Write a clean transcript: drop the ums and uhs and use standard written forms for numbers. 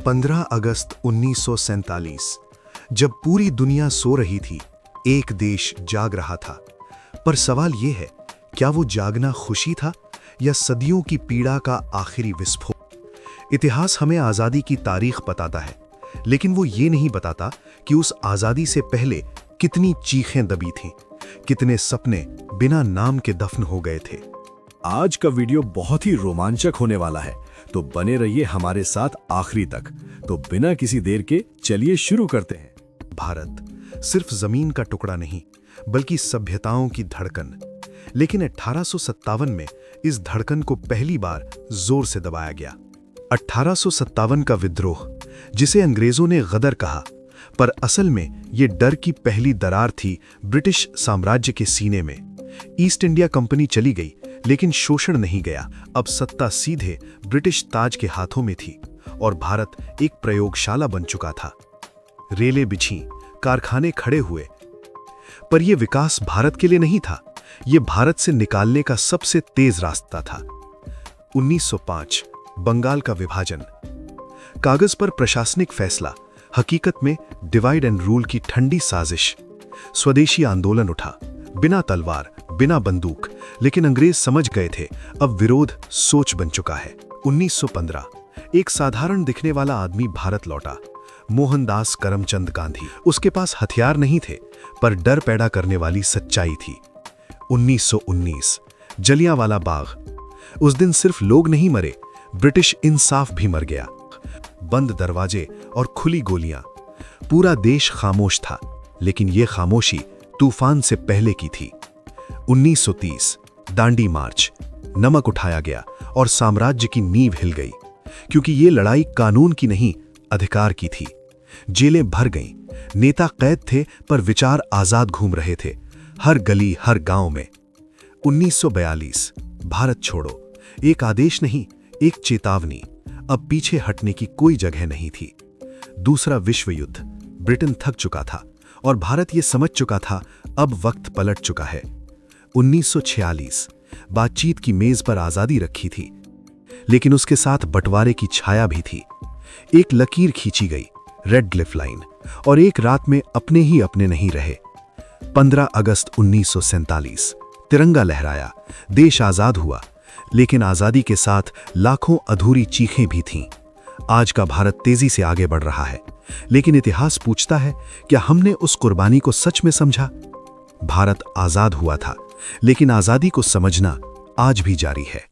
15 अगस्त 1947 जब पूरी दुनिया सो रही थी, एक देश जाग रहा था। पर सवाल यह है, क्या वो जागना खुशी था या सदियों की पीड़ा का आखिरी विस्फोट? इतिहास हमें आज़ादी की तारीख बताता है, लेकिन वो ये नहीं बताता कि उस आज़ादी से पहले कितनी चीखें दबी थीं, कितने सपने बिना नाम के दफन हो गए थे। आज का वीडियो बहुत ही रोमांचक होने वाला है, तो बने रहिए हमारे साथ आखिरी तक। तो बिना किसी देर के चलिए शुरू करते हैं। भारत सिर्फ जमीन का टुकड़ा नहीं, बल्कि सभ्यताओं की धड़कन। लेकिन 1857 में इस धड़कन को पहली बार जोर से दबाया गया। 1857 का विद्रोह, जिसे अंग्रेजों ने गदर कहा, पर असल में ये डर की पहली दरार थी ब्रिटिश साम्राज्य के सीने में। ईस्ट इंडिया कंपनी चली गई, लेकिन शोषण नहीं गया। अब सत्ता सीधे ब्रिटिश ताज के हाथों में थी और भारत एक प्रयोगशाला बन चुका था। रेलें बिछीं, कारखाने खड़े हुए, पर यह विकास भारत के लिए नहीं था, यह भारत से निकालने का सबसे तेज रास्ता था। 1905 बंगाल का विभाजन, कागज पर प्रशासनिक फैसला, हकीकत में डिवाइड एंड रूल की ठंडी साजिश। स्वदेशी आंदोलन उठा, बिना तलवार, बिना बंदूक, लेकिन अंग्रेज समझ गए थे अब विरोध सोच बन चुका है। 1915 एक साधारण दिखने वाला आदमी भारत लौटा, मोहनदास करमचंद गांधी। उसके पास हथियार नहीं थे, पर डर पैदा करने वाली सच्चाई थी। 1919 जलियांवाला बाग। उस दिन सिर्फ लोग नहीं मरे, ब्रिटिश इंसाफ भी मर गया। बंद दरवाजे और खुली गोलियां, पूरा देश खामोश था, लेकिन यह खामोशी तूफान से पहले की थी। 1930 दांडी मार्च, नमक उठाया गया और साम्राज्य की नींव हिल गई, क्योंकि ये लड़ाई कानून की नहीं, अधिकार की थी। जेलें भर गईं, नेता कैद थे पर विचार आजाद घूम रहे थे, हर गली हर गांव में। 1942 भारत छोड़ो, एक आदेश नहीं, एक चेतावनी। अब पीछे हटने की कोई जगह नहीं थी। दूसरा विश्व युद्ध, ब्रिटेन थक चुका था और भारत ये समझ चुका था अब वक्त पलट चुका है। 1946 बातचीत की मेज पर आजादी रखी थी, लेकिन उसके साथ बंटवारे की छाया भी थी। एक लकीर खींची गई, रेड क्लिफ लाइन, और एक रात में अपने ही अपने नहीं रहे। 15 अगस्त 1947 तिरंगा लहराया, देश आजाद हुआ, लेकिन आजादी के साथ लाखों अधूरी चीखें भी थीं। आज का भारत तेजी से आगे बढ़ रहा है, लेकिन इतिहास पूछता है, क्या हमने उस कुर्बानी को सच में समझा? भारत आजाद हुआ था, लेकिन आजादी को समझना आज भी जारी है।